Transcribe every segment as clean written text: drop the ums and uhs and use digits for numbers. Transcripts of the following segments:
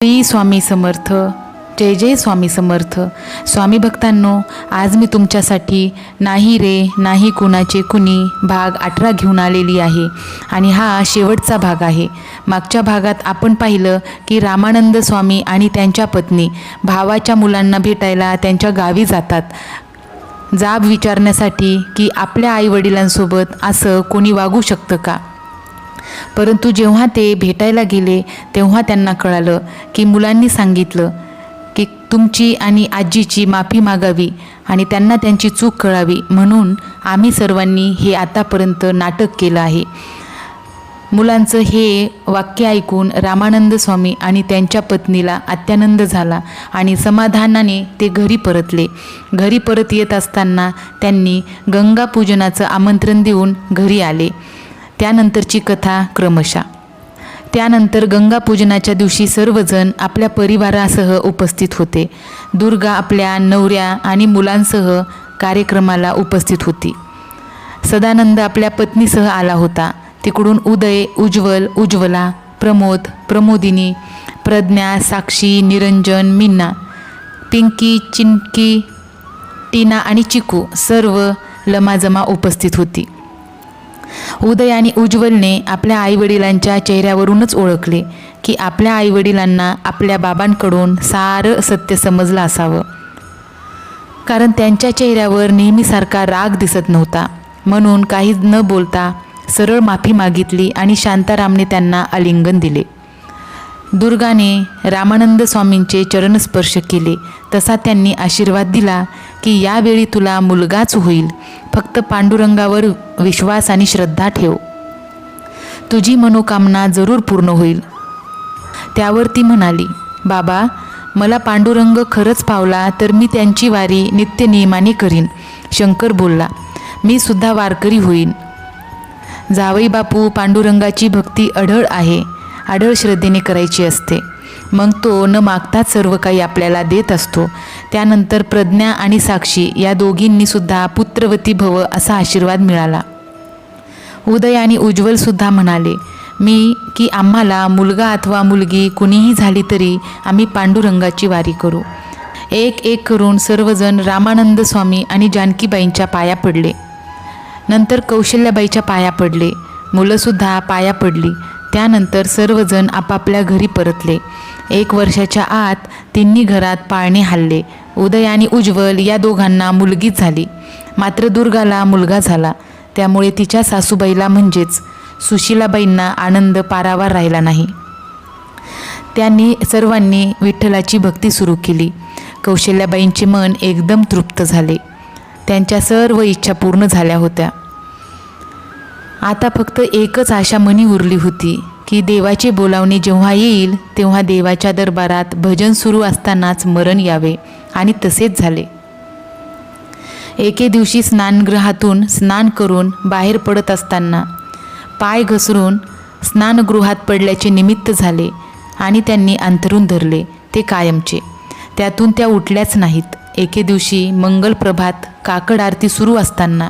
श्री स्वामी समर्थ. जय जय स्वामी समर्थ. स्वामी भक्तांनो, आज मी तुमच्यासाठी नाही रे नाही कुणाचे कुणी भाग 18 घेऊन आलेली आहे आणि हा शेवटचा भाग आहे. मागच्या भागात आपण पाहिलं की रामानंद स्वामी आणि त्यांच्या पत्नी भावाच्या मुलांना भेटायला त्यांच्या गावी जातात, जाब विचारण्यासाठी की आपल्या आईवडिलांसोबत असं कोणी वागू शकतं का. परंतु जेव्हा ते भेटायला गेले तेव्हा त्यांना कळालं की मुलांनी सांगितलं की तुमची आणि आजीची माफी मागावी आणि त्यांना त्यांची चूक कळावी, म्हणून आम्ही सर्वांनी हे आतापर्यंत नाटक केलं आहे. मुलांचं हे वाक्य ऐकून रामानंद स्वामी आणि त्यांच्या पत्नीला अत्यानंद झाला आणि समाधानाने ते घरी परतले. घरी परत येत असताना त्यांनी गंगा पूजनाचं आमंत्रण देऊन घरी आले. त्यानंतरची कथा क्रमशः. त्यानंतर गंगा पूजनाच्या दिवशी सर्वजण आपल्या परिवारासह उपस्थित होते. दुर्गा आपल्या नवऱ्या आणि मुलांसह कार्यक्रमाला उपस्थित होती. सदानंद आपल्या पत्नीसह आला होता. तिकडून उदय, उज्ज्वल, उज्ज्वला, प्रमोद, प्रमोदिनी, प्रज्ञा, साक्षी, निरंजन, मीना, पिंकी, चिंकी, टीना आणि चिकू सर्व लमाजमा उपस्थित होती. उदय आणि उज्ज्वलने आपल्या आईवडिलांच्या चेहऱ्यावरूनच ओळखले की आपल्या आईवडिलांना आपल्या बाबांकडून सारं सत्य समजलं असावं, कारण त्यांच्या चेहऱ्यावर नेहमीसारखा राग दिसत नव्हता. म्हणून काही न बोलता सरळ माफी मागितली आणि शांतारामने त्यांना आलिंगन दिले. दुर्गाने रामानंद स्वामींचे चरणस्पर्श केले. तसा त्यांनी आशीर्वाद दिला की यावेळी तुला मुलगाच होईल, फक्त पांडुरंगावर विश्वास आणि श्रद्धा ठेव, तुझी मनोकामना जरूर पूर्ण होईल. त्यावर ती म्हणाली, बाबा, मला पांडुरंग खरंच पावला तर मी त्यांची वारी नित्यनियमाने करीन. शंकर बोलला, मी सुद्धा वारकरी होईन. जावई बापू, पांडुरंगाची भक्ती अढळ आहे, अढळ श्रद्धेने करायची असते. मग तो न मागताच सर्व काही आपल्याला देत असतो. त्यानंतर प्रज्ञा आणि साक्षी या दोघींनी सुद्धा पुत्रवती भव असा आशीर्वाद मिळाला. उदय आणि उज्ज्वल सुद्धा म्हणाले की आम्हाला मुलगा अथवा मुलगी कुणीही झाली तरी आम्ही पांडुरंगाची वारी करू. एक एक करून सर्वजण रामानंद स्वामी आणि जानकीबाईंच्या पाया पडले. नंतर कौशल्याबाईच्या पाया पडले. मुलंसुद्धा पाया पडली. त्यानंतर सर्वजण आपापल्या घरी परतले. 1 वर्षाच्या आत तिन्ही घरात पाळणे हल्ले. उदय आणि उज्ज्वल या दोघांना मुलगीच झाली, मात्र दुर्गाला मुलगा झाला. त्यामुळे तिच्या सासूबाईला म्हणजेच सुशीलाबाईंना आनंद पारावार राहिला नाही. त्यांनी सर्वांनी विठ्ठलाची भक्ती सुरू केली. कौशल्याबाईंचे मन एकदम तृप्त झाले. त्यांच्या सर्व इच्छा पूर्ण झाल्या होत्या. आता फक्त एकच आशा मनी उरली होती की देवाचे बोलावणे जेव्हा येईल तेव्हा देवाच्या दरबारात भजन सुरू असतानाच मरण यावे, आणि तसेच झाले. एके दिवशी स्नानगृहातून स्नान करून बाहेर पडत असताना पाय घसरून स्नानगृहात पडल्याचे निमित्त झाले आणि त्यांनी अंथरूण धरले, ते कायमचे. त्यातून त्या उठल्याच नाहीत. एके दिवशी मंगल प्रभात काकड आरती सुरू असताना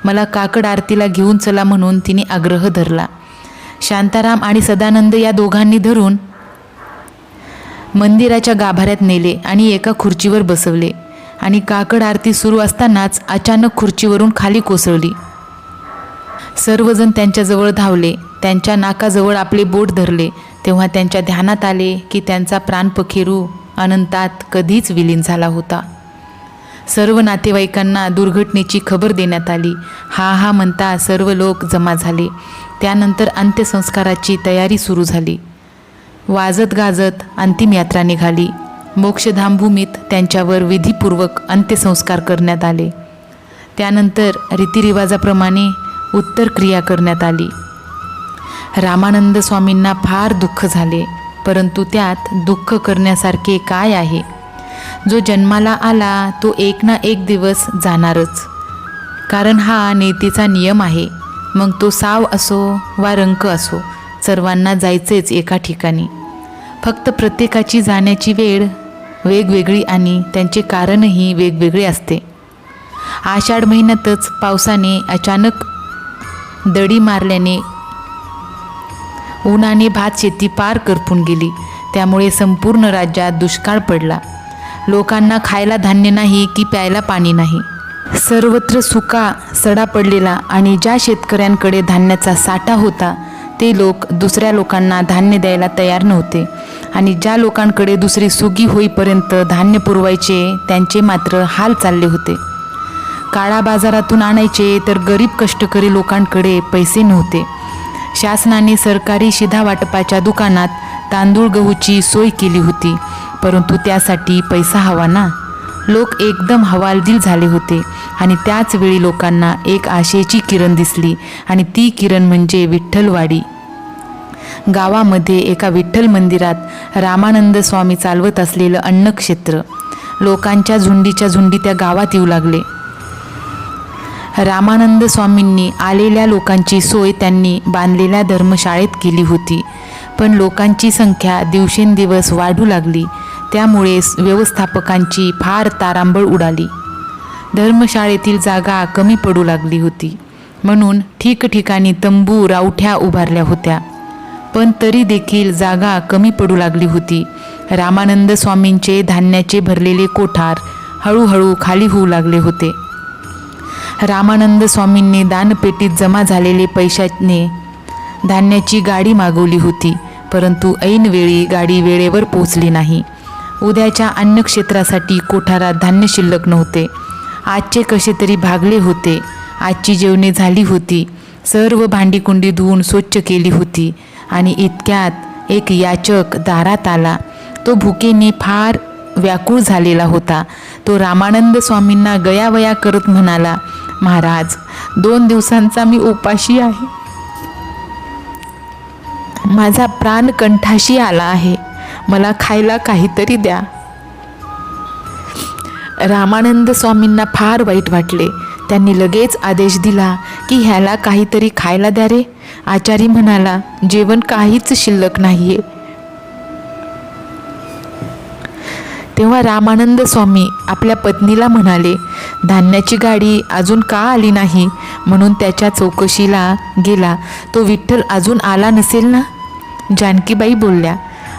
मला काकड आरतीला घेऊन चला म्हणून तिने आग्रह धरला. शांताराम आणि सदानंद या दोघांनी धरून मंदिराच्या गाभाऱ्यात नेले आणि एका खुर्चीवर बसवले आणि काकड आरती सुरू असतानाच अचानक खुर्चीवरून खाली कोसळली. सर्वजण त्यांच्याजवळ धावले. त्यांच्या नाकाजवळ आपले बोट धरले. तेव्हा त्यांच्या ध्यानात आले की त्यांचा प्राणपखेरू अनंतात कधीच विलीन झाला होता. सर्व नातेवाईकांना दुर्घटनेची खबर देण्यात आली. हा हा म्हणता सर्व लोक जमा झाले. त्यानंतर अंत्यसंस्काराची तयारी सुरू झाली. वाजत गाजत अंतिम यात्रा निघाली. मोक्षधामभूमीत त्यांच्यावर विधीपूर्वक अंत्यसंस्कार करण्यात आले. त्यानंतर रीतिरिवाजाप्रमाणे उत्तर क्रिया करण्यात आली. रामानंद स्वामींना फार दुःख झाले, परंतु त्यात दुःख करण्यासारखे काय आहे. जो जन्माला आला तो एक ना एक दिवस जाणारच, कारण हा नियतीचा नियम आहे. मग तो साव असो वा रंक असो, सर्वांना जायचेच एका ठिकाणी. फक्त प्रत्येकाची जाण्याची वेळ वेगवेगळी आणि त्यांचे कारणही वेगवेगळे असते. आषाढ महिन्यातच पावसाने अचानक दडी मारल्याने उन्हाने भात शेती पार करपून गेली. त्यामुळे संपूर्ण राज्यात दुष्काळ पडला. लोकांना खायला धान्य नाही की प्यायला पाणी नाही. सर्वत्र सुका सडा पडलेला आणि ज्या शेतकऱ्यांकडे धान्याचा साठा होता ते लोक दुसऱ्या लोकांना धान्य द्यायला तयार नव्हते आणि ज्या लोकांकडे दुसरी सुगी होईपर्यंत धान्य पुरवायचे त्यांचे मात्र हाल चालले होते. काळा बाजारातून आणायचे तर गरीब कष्टकरी लोकांकडे पैसे नव्हते. शासनाने सरकारी शिधा वाटपाच्या दुकानात तांदूळ गहूची सोय केली होती, परंतु त्यासाठी पैसा हवा ना. लोक एकदम हवालदिल झाले होते आणि त्याच वेळी लोकांना एक आशेची किरण दिसली आणि ती किरण म्हणजे विठ्ठलवाडी. गावामध्ये एका विठ्ठल मंदिरात रामानंद स्वामी चालवत असलेलं अन्नक्षेत्र. लोकांच्या झुंडीच्या झुंडी त्या गावात येऊ लागले. रामानंद स्वामींनी आलेल्या लोकांची सोय त्यांनी बांधलेल्या धर्मशाळेत केली होती, पण लोकांची संख्या दिवसेंदिवस वाढू लागली. त्यामुळे व्यवस्थापकांची फार तारांबळ उडाली. धर्मशाळेतील जागा कमी पडू लागली होती, म्हणून ठिकठिकाणी तंबू रावठ्या उभारल्या होत्या, पण तरी देखील जागा कमी पडू लागली होती. रामानंद स्वामींचे धान्याचे भरलेले कोठार हळूहळू खाली होऊ लागले होते. रामानंद स्वामींनी दानपेटीत जमा झालेले पैशाने धान्याची गाडी मागवली होती, परंतु ऐनवेळी गाडी वेळेवर पोचली नाही. उद्याच्या अन्नक्षेत्रासाठी कोठारात धान्य शिल्लक नव्हते. आजचे कसे तरी भागले होते. आजची जेवणे झाली होती. सर्व भांडीकुंडी धुवून स्वच्छ केली होती आणि इतक्यात एक याचक दारात आला. तो भुकेने फार व्याकुळ झालेला होता. तो रामानंद स्वामींना गयावया करत म्हणाला, महाराज, 2 दिवसांचा मी उपाशी आहे. माझा प्राण कंठाशी आला आहे. मला खायला काहीतरी द्या. रामानंद स्वामींना फार वाईट वाटले. त्यांनी लगेच आदेश दिला की ह्याला काहीतरी खायला द्या रे. आचारी म्हणाला, जेवण काहीच शिल्लक नाहीये. तेव्हा रामानंद स्वामी आपल्या पत्नीला म्हणाले, धान्याची गाडी अजून का आली नाही म्हणून त्याच्या चौकशीला गेला. तो विठ्ठल अजून आला नसेल ना? जानकीबाई बोलल्या,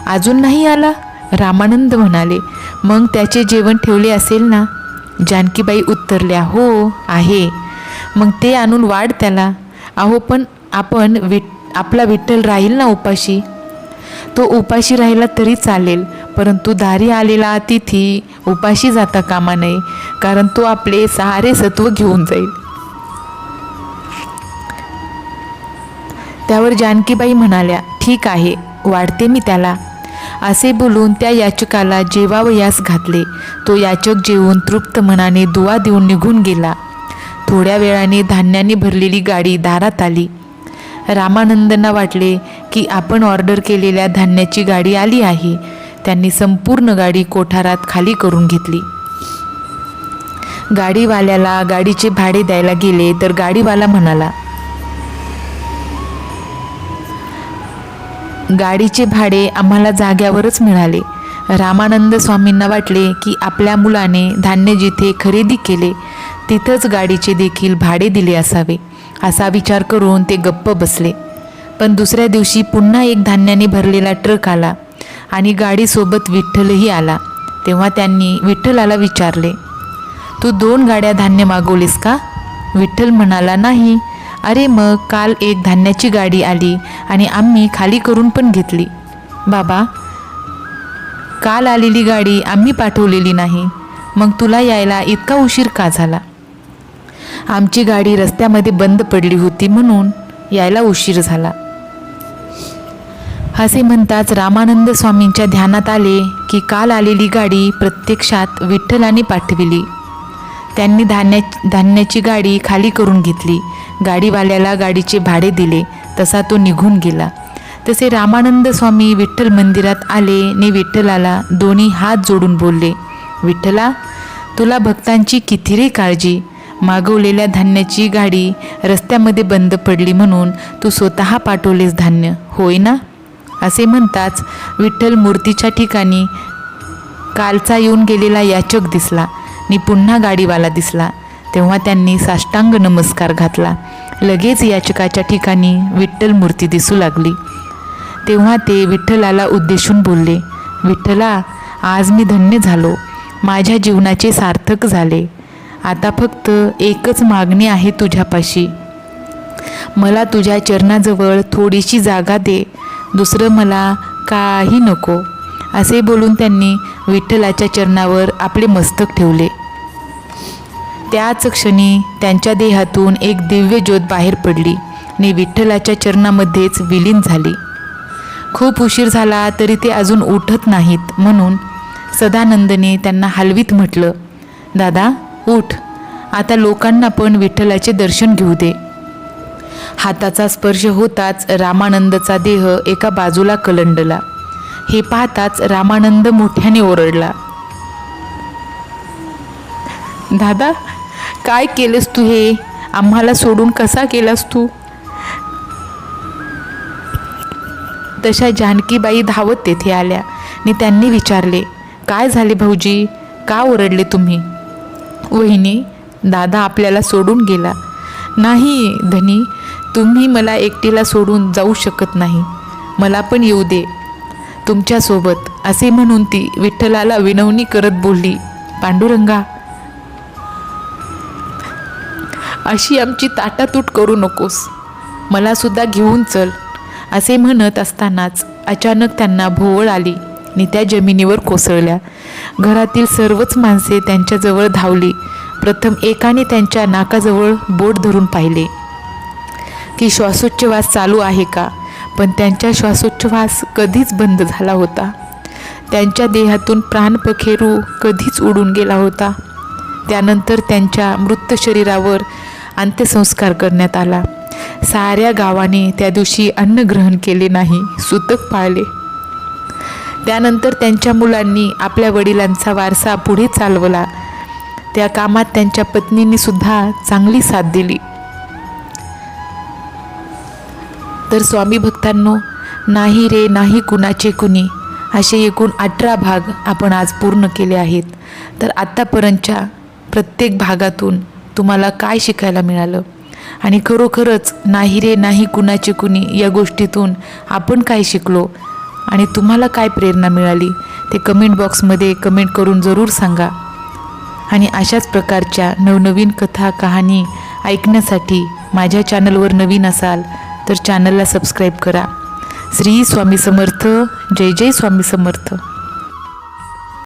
अजून नाही आला. रामानंद म्हणाले, मग त्याचे जेवण ठेवले असेल ना? जानकीबाई उत्तरल्या, हो आहे. मग ते आणून वाढ त्याला. अहो, पण आपला विठ्ठल राहील ना उपाशी? तो उपाशी राहिला तरी चालेल, परंतु दारी आलेला अतिथी उपाशी जाता कामा नये, कारण तो आपले सारे सत्व घेऊन जाईल. त्यावर जानकीबाई म्हणाल्या, ठीक आहे, वाढते मी त्याला. असे बोलून त्या याचकाला जेवावयास घातले. तो याचक जेवून तृप्त मनाने दुवा देऊन निघून गेला. थोड्या वेळाने धान्याने भरलेली गाडी दारात आली. रामानंदांना वाटले की आपण ऑर्डर केलेल्या धान्याची गाडी आली आहे. त्यांनी संपूर्ण गाडी कोठारात खाली करून घेतली. गाडीवाल्याला गाडीचे भाडे द्यायला गेले तर गाडीवाला म्हणाला, गाडीचे भाडे आम्हाला जाग्यावरच मिळाले. रामानंद स्वामींना वाटले की आपल्या मुलाने धान्य जिथे खरेदी केले तिथंच गाडीचे देखील भाडे दिले असावे. असा विचार करून ते गप्प बसले. पण दुसऱ्या दिवशी पुन्हा एक धान्याने भरलेला ट्रक आला आणि गाडीसोबत विठ्ठलही आला. तेव्हा त्यांनी विठ्ठलाला विचारले, तू 2 गाड्या धान्य मागवलीस का? विठ्ठल म्हणाला, नाही. अरे, मग काल एक धान्याची गाडी आली आणि आम्ही खाली करून पण घेतली. बाबा, काल आलेली गाडी आम्ही पाठवलेली नाही, मग तुला यायला इतका उशीर का झाला? आमची गाडी रस्त्यामध्ये बंद पडली होती म्हणून यायला उशीर झाला. असे म्हणताच रामानंद स्वामींच्या ध्यानात आले की काल आलेली गाडी प्रत्यक्षात विठ्ठलाने पाठविली. त्यांनी धान्याची गाडी खाली करून घेतली. गाडीवाल्याला गाडीचे भाडे दिले. तसा तो निघून गेला. तसे रामानंद स्वामी विठ्ठल मंदिरात आले आणि विठ्ठलाला दोन्ही हात जोडून बोलले, विठ्ठला, तुला भक्तांची किती रे काळजी. मागवलेल्या धान्याची गाडी रस्त्यामध्ये बंद पडली म्हणून तू स्वतः पाठवलेस धान्य, होय ना? असे म्हणताच विठ्ठल मूर्तीच्या ठिकाणी कालचा येऊन गेलेला याचक दिसला आणि पुन्हा गाडीवाला दिसला. तेव्हा त्यांनी साष्टांग नमस्कार घातला. लगेच याचकाच्या ठिकाणी विठ्ठल मूर्ती दिसू लागली. तेव्हा ते विठ्ठलाला उद्देशून बोलले, विठ्ठला, आज मी धन्य झालो, माझ्या जीवनाचे सार्थक झाले. आता फक्त एकच मागणी आहे तुझ्यापाशी, मला तुझ्या चरणाजवळ थोडीशी जागा दे, दुसरं मला काही नको. असे बोलून त्यांनी विठ्ठलाच्या चरणावर आपले मस्तक ठेवले. त्याच क्षणी त्यांच्या देहातून एक दिव्य ज्योत बाहेर पडली आणि विठ्ठलाच्या चरणामध्येच विलीन झाली. खूप उशीर झाला तरी ते अजून उठत नाहीत, म्हणून सदानंदने त्यांना हलवीत म्हटलं, दादा उठ, आता लोकांना पण विठ्ठलाचे दर्शन घेऊ दे. हाताचा स्पर्श होताच रामानंदचा देह एका बाजूला कलंडला. हे पाहताच रामानंद मोठ्याने ओरडला, दादा, काय केलंस तू हे? आम्हाला सोडून कसा केलास तू? तशा जानकीबाई धावत तेथे आल्या आणि त्यांनी विचारले, काय झाले भाऊजी, का ओरडले तुम्ही? वहिनी, दादा आपल्याला सोडून गेला. नाही धनी, तुम्ही मला एकटीला सोडून जाऊ शकत नाही, मला पण येऊ दे तुमच्यासोबत. असे म्हणून ती विठ्ठलाला विनवणी करत बोलली, पांडुरंगा, अशी आमची ताटातूट करू नकोस, मला सुद्धा घेऊन चल. असे म्हणत असतानाच अचानक त्यांना भोवळ आली आणि त्या जमिनीवर कोसळल्या. घरातील सर्वच माणसे त्यांच्याजवळ धावली. प्रथम एकाने त्यांच्या नाकाजवळ बोट धरून पाहिले की श्वासोच्छवास चालू आहे का, पण त्यांचा श्वासोच्छवास कधीच बंद झाला होता. त्यांच्या देहातून प्राणपखेरू कधीच उडून गेला होता. त्यानंतर त्यांच्या मृत शरीरावर अंत्यसंस्कार करण्यात आला. साऱ्या गावाने त्या दिवशी अन्न ग्रहण केले नाही, सुतक पाळले. त्यानंतर त्यांच्या मुलांनी आपल्या वडिलांचा वारसा पुढे चालवला. त्या कामात त्यांच्या पत्नींनी सुद्धा चांगली साथ दिली. तर स्वामी भक्तांनो, नाही रे नाही कुणाचे कुणी असे एकूण 18 भाग आपण आज पूर्ण केले आहेत. तर आत्तापर्यंतच्या प्रत्येक भागातून तुम्हाला काय शिकायला मिळालं आणि खरोखरच नाही रे नाही कुणाचे कुणी या गोष्टीतून आपण काय शिकलो आणि तुम्हाला काय प्रेरणा मिळाली ते कमेंट बॉक्समध्ये कमेंट करून जरूर सांगा. आणि अशाच प्रकारच्या नवनवीन कथा कहाणी ऐकण्यासाठी माझ्या चॅनलवर नवीन असाल तर चॅनलला सबस्क्राईब करा. श्री स्वामी समर्थ. जय जय स्वामी समर्थ.